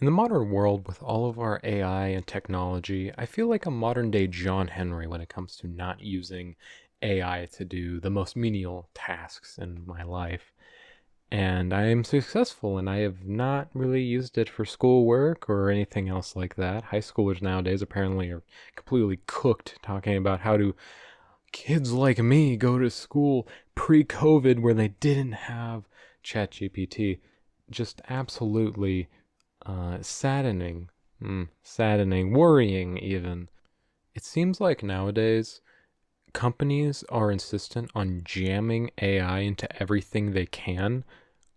In the modern world, with all of our AI and technology, I feel like a modern day John Henry when it comes to not using AI to do the most menial tasks in my life. And I am successful, and I have not really used it for schoolwork or anything else like that. High schoolers nowadays apparently are completely cooked talking about how do kids like me go to school pre-COVID where they didn't have ChatGPT. Just absolutely saddening. Saddening, worrying even. It seems like nowadays companies are insistent on jamming AI into everything they can.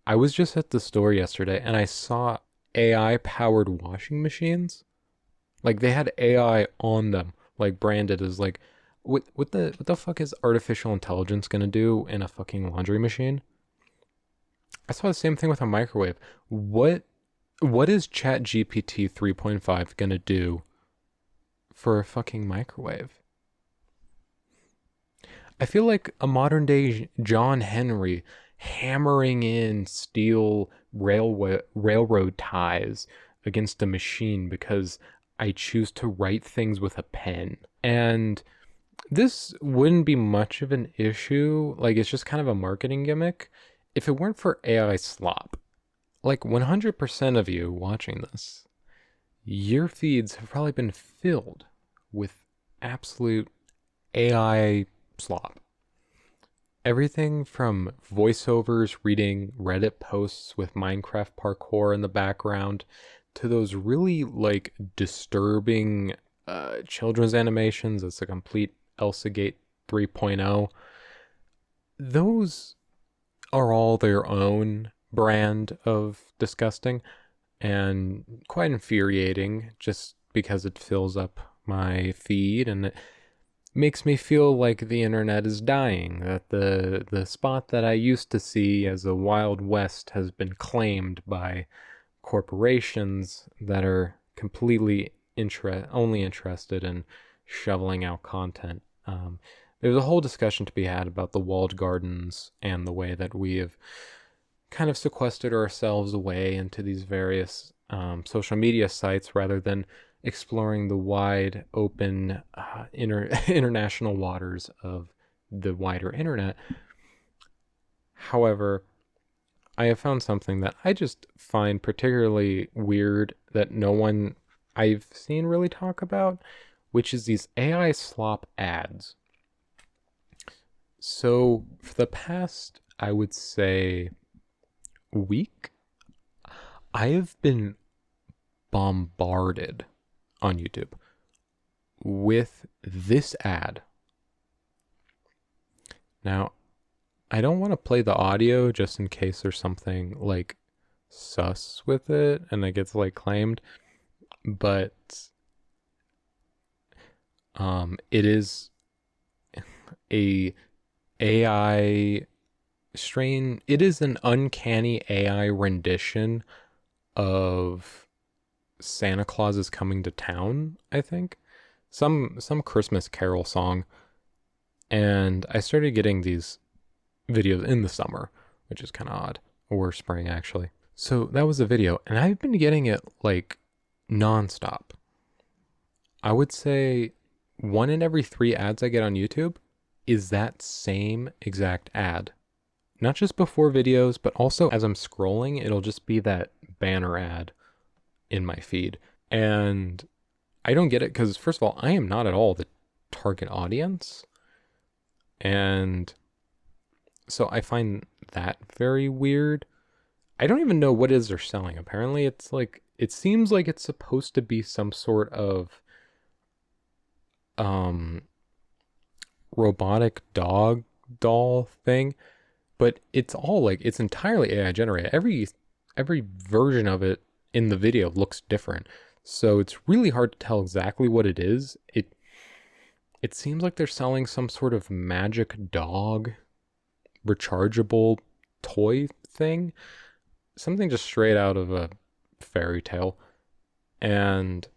I was just at the store yesterday and I saw AI powered washing machines. Like they had AI on them, like branded as like what the fuck is artificial intelligence gonna do in a fucking laundry machine? I saw the same thing with a microwave. What what is ChatGPT 3.5 gonna do for a fucking microwave? I feel like a modern day John Henry hammering in steel railroad ties against a machine because I choose to write things with a pen. And this wouldn't be much of an issue. Like, it's just kind of a marketing gimmick if it weren't for AI slop. Like, 100% of you watching this, your feeds have probably been filled with absolute AI slop. Everything from voiceovers reading Reddit posts with Minecraft parkour in the background to those really like disturbing children's animations. It's a complete Elsa Gate 3.0. Those are all their own brand of disgusting and quite infuriating just because it fills up my feed and it makes me feel like the internet is dying, that the spot that I used to see as a wild west has been claimed by corporations that are completely only interested in shoveling out content. There's a whole discussion to be had about the walled gardens and the way that we have kind of sequestered ourselves away into these various social media sites rather than exploring the wide open international waters of the wider internet. However, I have found something that I just find particularly weird that no one I've seen really talk about, which is these AI slop ads. So, for the past, I would say, week, I have been bombarded on YouTube with this ad. Now, I don't want to play the audio just in case there's something like sus with it and it gets like claimed, but it is a AI strain. It is an uncanny AI rendition of Santa Claus is Coming to Town, I think. Some Christmas Carol song. And I started getting these videos in the summer, which is kind of odd, or spring actually. So that was a video, and I've been getting it like nonstop. I would say one in every three ads I get on YouTube is that same exact ad. Not just before videos, but also as I'm scrolling, it'll just be that banner ad in my feed. And I don't get it because, first of all, I am not at all the target audience. And so I find that very weird. I don't even know what it is they're selling. Apparently, it's like, it seems like it's supposed to be some sort of um robotic dog doll thing, but it's all like it's entirely AI generated. Every version of it in the video looks different. So it's really hard to tell exactly what it is. It seems like they're selling some sort of magic dog rechargeable toy thing. Something just straight out of a fairy tale. And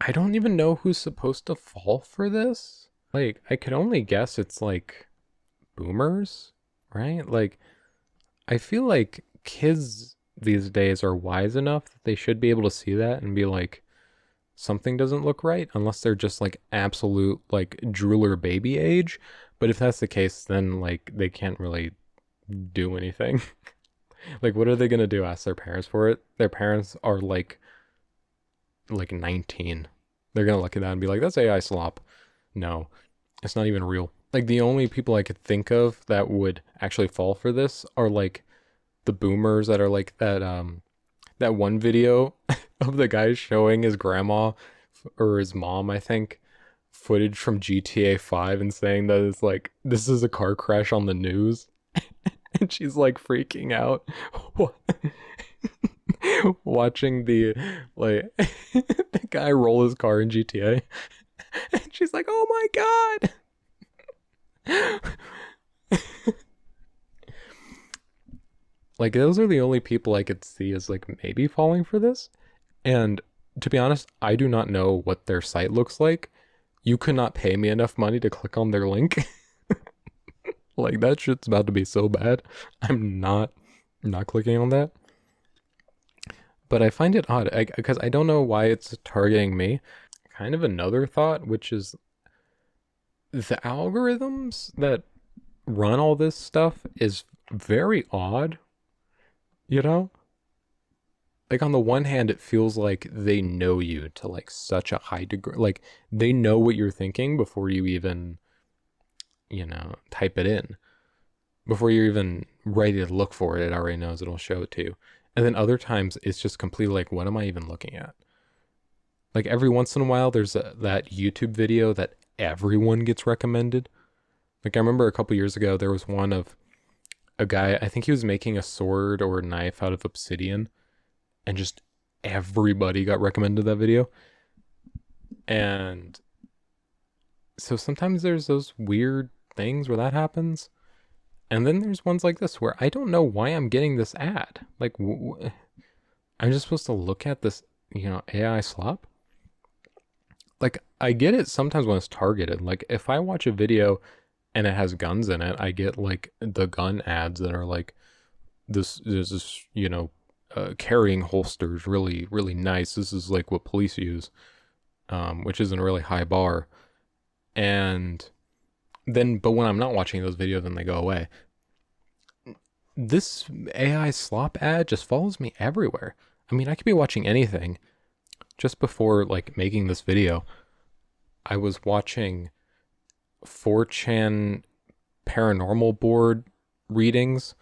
I don't even know who's supposed to fall for this. Like, I could only guess it's like boomers, right? Like, I feel like kids these days are wise enough that they should be able to see that and be like, something doesn't look right, unless they're just like absolute like drooler baby age. But if that's the case, then like they can't really do anything. Like, what are they gonna do? Ask their parents for it? Their parents are like 19. They're gonna look at that and be like, "That's AI slop." No, it's not even real. Like, the only people I could think of that would actually fall for this are like the boomers that are like that one video of the guy showing his grandma or his mom, I think, footage from GTA 5 and saying that it's like, this is a car crash on the news. And she's like freaking out watching the like the guy roll his car in GTA. And she's like, "Oh my god." Like, those are the only people I could see as like maybe falling for this. And to be honest, I do not know what their site looks like. You could not pay me enough money to click on their link. Like, that shit's about to be so bad. I'm not clicking on that. But I find it odd because I don't know why it's targeting me. Kind of another thought, which is the algorithms that run all this stuff is very odd, you know? Like, on the one hand, it feels like they know you to like such a high degree. Like, they know what you're thinking before you even, type it in. Before you're even ready to look for it, it already knows, it'll show it to you. And then other times it's just completely like, what am I even looking at? Like, every once in a while there's that YouTube video that everyone gets recommended. Like, I remember a couple years ago there was one of a guy, I think he was making a sword or a knife out of obsidian, and just everybody got recommended that video. And so sometimes there's those weird things where that happens. And then there's ones like this where I don't know why I'm getting this ad. Like, I'm just supposed to look at this, AI slop? Like, I get it sometimes when it's targeted. Like, if I watch a video and it has guns in it, I get like the gun ads that are like, this is, carrying holsters, really, really nice. This is like what police use, which isn't a really high bar. And then, but when I'm not watching those videos, then they go away. This AI slop ad just follows me everywhere. I mean, I could be watching anything. Just before like making this video, I was watching 4chan paranormal board readings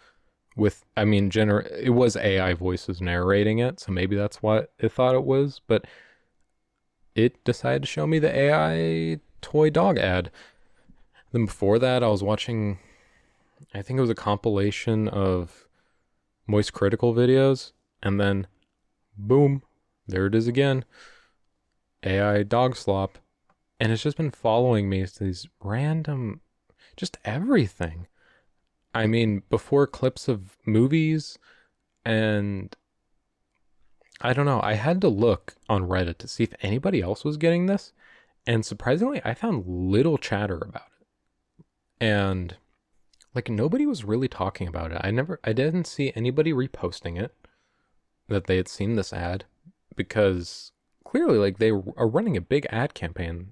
with, I mean, it was AI voices narrating it, so maybe that's what it thought it was, but it decided to show me the AI toy dog ad. Then before that, I was watching, I think it was a compilation of Moist Critical videos, and then boom, there it is again, AI dog slop. And it's just been following me to these random, just everything. I mean, before clips of movies, and I don't know, I had to look on Reddit to see if anybody else was getting this, and surprisingly, I found little chatter about it. And like, nobody was really talking about it. I didn't see anybody reposting it that they had seen this ad, because clearly like they are running a big ad campaign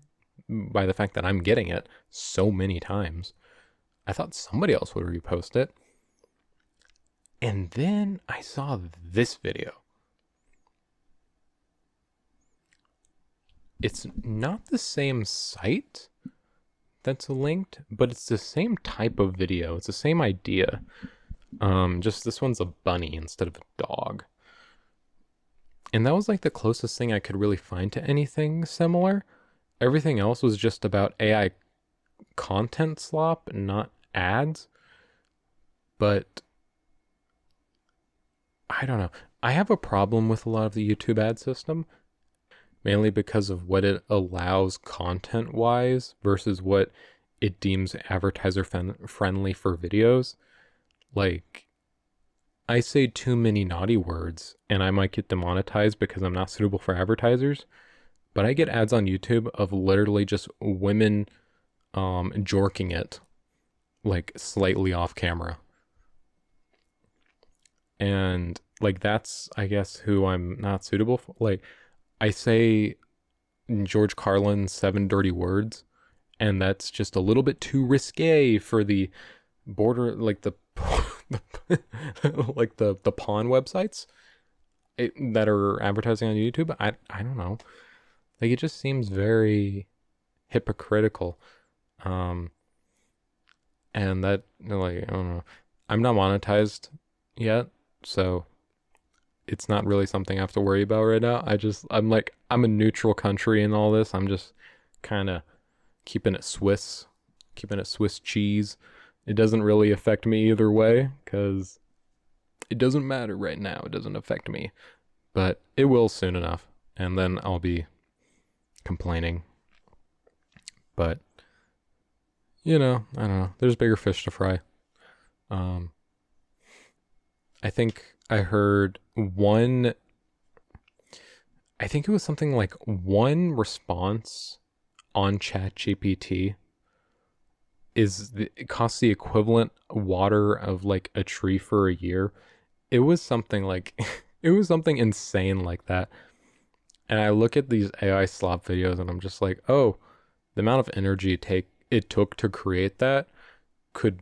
by the fact that I'm getting it so many times. I thought somebody else would repost it. And then I saw this video. It's not the same site that's linked, but it's the same type of video. It's the same idea. Just this one's a bunny instead of a dog. And that was like the closest thing I could really find to anything similar. Everything else was just about AI content slop, not ads. But I don't know. I have a problem with a lot of the YouTube ad system, mainly because of what it allows content-wise versus what it deems advertiser friendly for videos. Like, I say too many naughty words and I might get demonetized because I'm not suitable for advertisers. But I get ads on YouTube of literally just women jorking it, like, slightly off camera. And Like that's, I guess, who I'm not suitable for. Like I say George Carlin's Seven Dirty Words, and that's just a little bit too risque for the border, like the like the pawn websites that are advertising on YouTube. I don't know. Like it just seems very hypocritical. Um, and that like I don't know. I'm not monetized yet, so it's not really something I have to worry about right now. I'm like I'm a neutral country in all this. I'm just kind of keeping it Swiss cheese. It doesn't really affect me either way because it doesn't matter right now. It doesn't affect me, but it will soon enough, and then I'll be complaining. But I don't know. There's bigger fish to fry. Um, I think I heard one. I think it was something like one response on ChatGPT it costs the equivalent water of like a tree for a year. It was something like it was something insane like that. And I look at these AI slop videos and I'm just like, oh, the amount of energy it took to create that could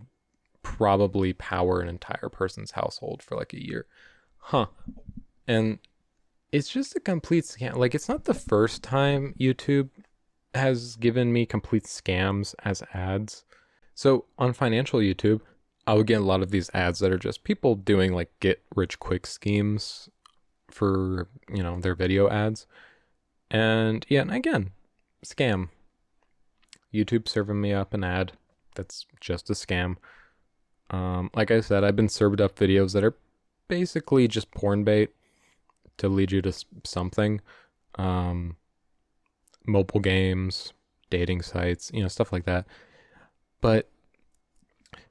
probably power an entire person's household for like a year. Huh. And it's just a complete scam. Like it's not the first time YouTube has given me complete scams as ads. So on financial YouTube, I would get a lot of these ads that are just people doing like get rich quick schemes for, their video ads. And yeah, and again, scam. YouTube serving me up an ad that's just a scam. Like I said, I've been served up videos that are basically just porn bait to lead you to something. Mobile games, dating sites, stuff like that. But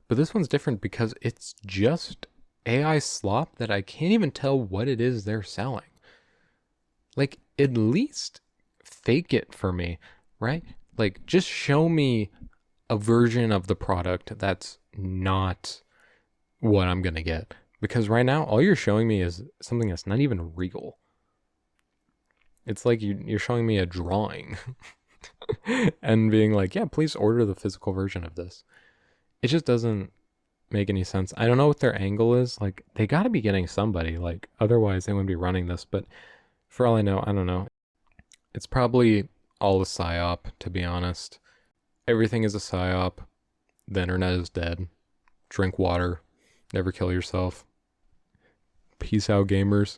this one's different because it's just AI slop that I can't even tell what it is they're selling. Like, at least fake it for me, right? Like, just show me a version of the product that's not what I'm gonna get. Because right now, all you're showing me is something that's not even real. It's like you're showing me a drawing and being like, yeah, please order the physical version of this. It just doesn't make any sense. I don't know what their angle is. Like, they got to be getting somebody. Like, otherwise they wouldn't be running this. But for all I know, I don't know. It's probably all a psyop, to be honest. Everything is a psyop. The internet is dead. Drink water. Never kill yourself. Peace out, gamers.